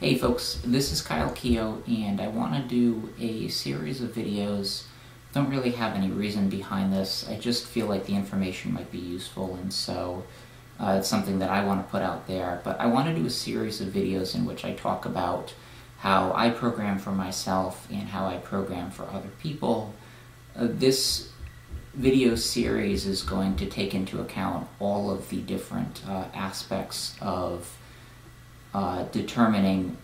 Hey folks, this is Kyle Keogh, and I want to do a series of videos. Don't really have any reason behind this. I just feel like the information might be useful, and so it's something that I want to put out there. But I want to do a series of videos in which I talk about how I program for myself and how I program for other people. This video series is going to take into account all of the different aspects of determining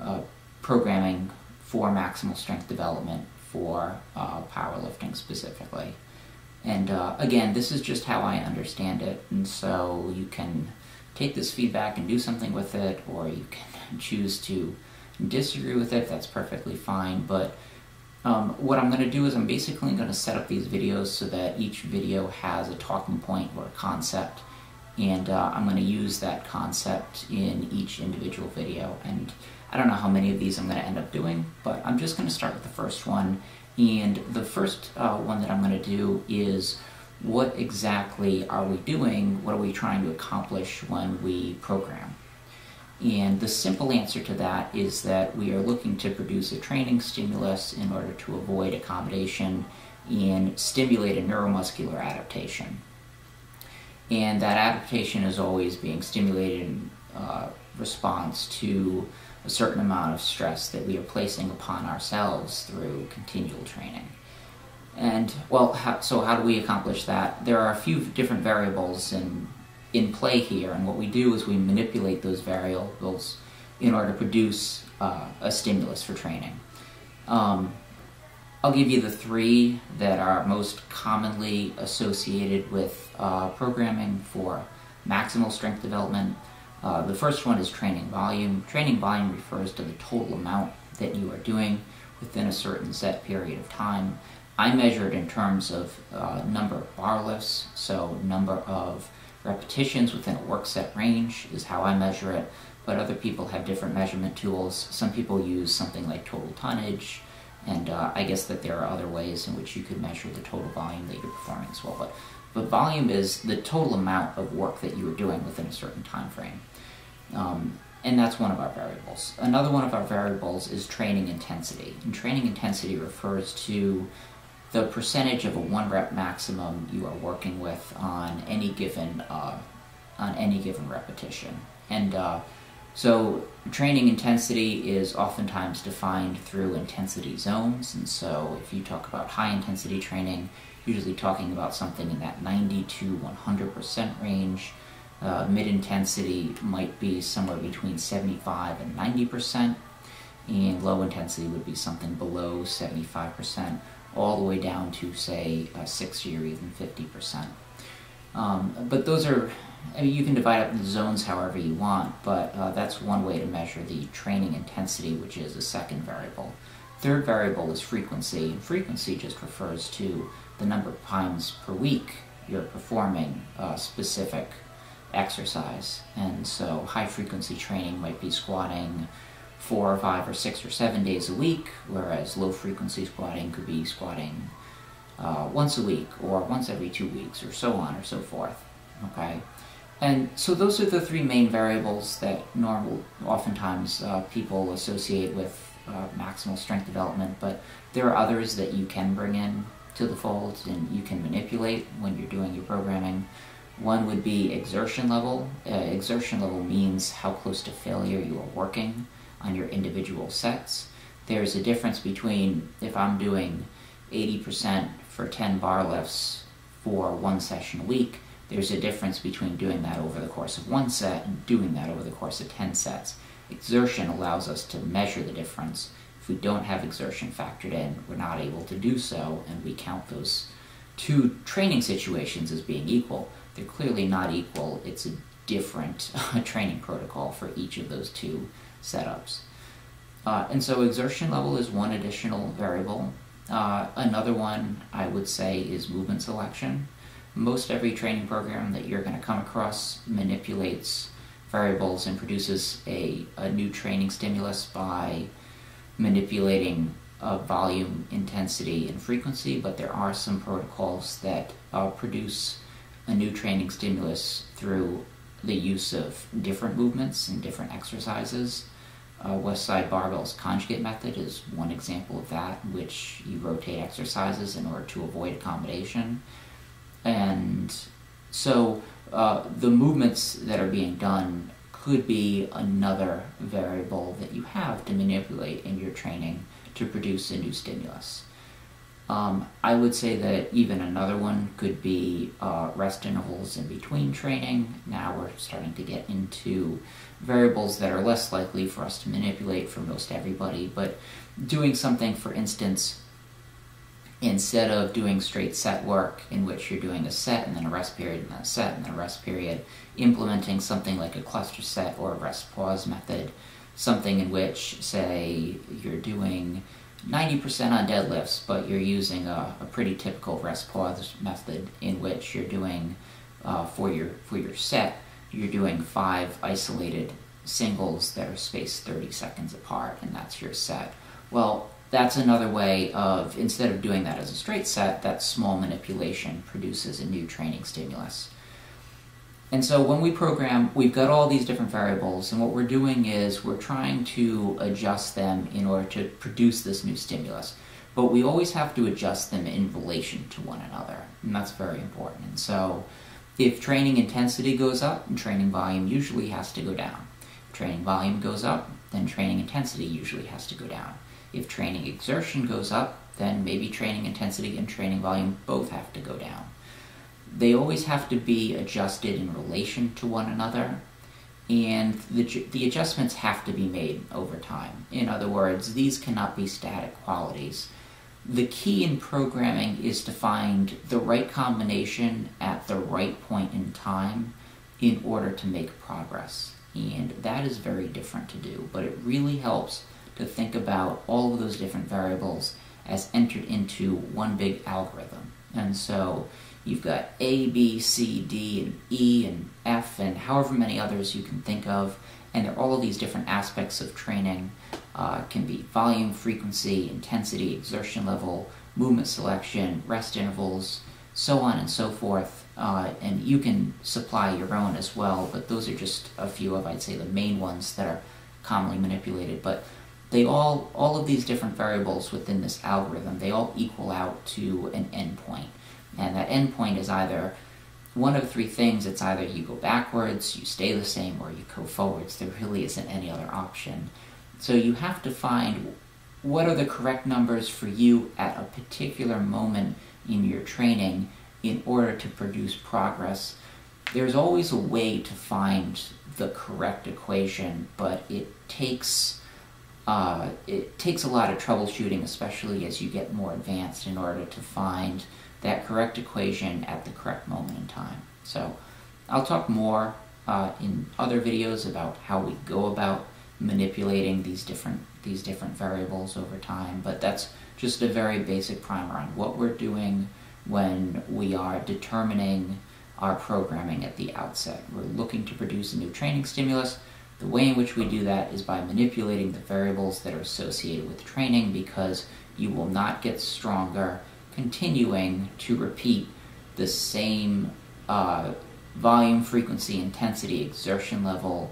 programming for maximal strength development for powerlifting specifically. And again, this is just how I understand it, and so you can take this feedback and do something with it, or you can choose to disagree with it. That's perfectly fine. But what I'm going to do is I'm basically going to set up these videos so that each video has a talking point or a concept, and I'm going to use that concept in each individual video. And I don't know how many of these I'm going to end up doing, but I'm just going to start with the first one. And the first one that I'm going to do is, what exactly are we doing? What are we trying to accomplish when we program? And the simple answer to that is that we are looking to produce a training stimulus in order to avoid accommodation and stimulate a neuromuscular adaptation. And that adaptation is always being stimulated in response to a certain amount of stress that we are placing upon ourselves through continual training. And, well, so how do we accomplish that? There are a few different variables in play here, and what we do is we manipulate those variables in order to produce a stimulus for training. I'll give you the three that are most commonly associated with programming for maximal strength development. The first one is training volume. Training volume refers to the total amount that you are doing within a certain set period of time. I measure it in terms of number of bar lifts, so number of repetitions within a work set range is how I measure it, but other people have different measurement tools. Some people use something like total tonnage, and I guess that there are other ways in which you could measure the total volume that you're performing as well. But volume is the total amount of work that you are doing within a certain time frame. And that's one of our variables. Another one of our variables is training intensity. And training intensity refers to the percentage of a 1 rep maximum you are working with on any given repetition. And so training intensity is oftentimes defined through intensity zones. And so if you talk about high intensity training, usually talking about something in that 90 to 100% range. Mid-intensity might be somewhere between 75 and 90%, and low intensity would be something below 75%, all the way down to, say, 60 or even 50%. But those are, I mean, you can divide up the zones however you want, but that's one way to measure the training intensity, which is a second variable. Third variable is frequency, and frequency just refers to the number of times per week you're performing a specific exercise. And so high frequency training might be squatting 4 or 5 or 6 or 7 days a week, whereas low frequency squatting could be squatting once a week or once every 2 weeks, or so on or so forth. Okay, and so those are the three main variables that oftentimes people associate with maximal strength development, but there are others that you can bring in to the fold and you can manipulate when you're doing your programming. One would be exertion level. Exertion level means how close to failure you are working on your individual sets. There's a difference between if I'm doing 80% for 10 bar lifts for one session a week, there's a difference between doing that over the course of one set and doing that over the course of 10 sets. Exertion allows us to measure the difference. If we don't have exertion factored in, we're not able to do so, and we count those two training situations as being equal. They're clearly not equal. It's a different training protocol for each of those two setups. And so exertion level is one additional variable. Another one I would say is movement selection. Most every training program that you're going to come across manipulates variables and produces a new training stimulus by manipulating volume, intensity, and frequency, but there are some protocols that produce a new training stimulus through the use of different movements and different exercises. Westside Barbell's conjugate method is one example of that, in which you rotate exercises in order to avoid accommodation. And so the movements that are being done could be another variable that you have to manipulate in your training to produce a new stimulus. I would say that even another one could be rest intervals in between training. Now we're starting to get into variables that are less likely for us to manipulate for most everybody, but doing something, for instance, instead of doing straight set work in which you're doing a set and then a rest period and then a set and then a rest period, implementing something like a cluster set or a rest pause method, something in which, say, you're doing 90% on deadlifts, but you're using a pretty typical rest pause method in which you're doing, for your set, you're doing 5 isolated singles that are spaced 30 seconds apart, and that's your set. Well, that's another way of, instead of doing that as a straight set, that small manipulation produces a new training stimulus. And so when we program, we've got all these different variables, and what we're doing is we're trying to adjust them in order to produce this new stimulus. But we always have to adjust them in relation to one another, and that's very important. And so if training intensity goes up, training volume usually has to go down. If training volume goes up, then training intensity usually has to go down. If training exertion goes up, then maybe training intensity and training volume both have to go down. They always have to be adjusted in relation to one another, and the adjustments have to be made over time. In other words, these cannot be static qualities. The key in programming is to find the right combination at the right point in time in order to make progress. And that is very different to do, but it really helps to think about all of those different variables as entered into one big algorithm. And so you've got A, B, C, D, and E, and F, and however many others you can think of, and they're all of these different aspects of training. Can be volume, frequency, intensity, exertion level, movement selection, rest intervals, so on and so forth. And you can supply your own as well, but those are just a few of, I'd say, the main ones that are commonly manipulated. But they all of these different variables within this algorithm, they all equal out to an endpoint. And that endpoint is either one of 3 things. It's either you go backwards, you stay the same, or you go forwards. There really isn't any other option. So you have to find what are the correct numbers for you at a particular moment in your training in order to produce progress. There's always a way to find the correct equation, but it takes a lot of troubleshooting, especially as you get more advanced, in order to find that correct equation at the correct moment in time. So I'll talk more in other videos about how we go about manipulating these different variables over time, but that's just a very basic primer on what we're doing when we are determining our programming at the outset. We're looking to produce a new training stimulus. The way in which we do that is by manipulating the variables that are associated with training, because you will not get stronger continuing to repeat the same volume, frequency, intensity, exertion level,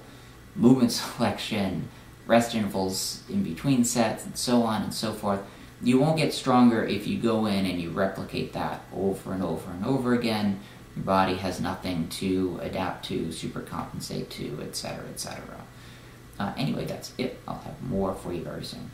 movement selection, rest intervals in between sets, and so on and so forth. You won't get stronger if you go in and you replicate that over and over and over again. Your body has nothing to adapt to, supercompensate to, etc., etc. Anyway, that's it. I'll have more for you very soon.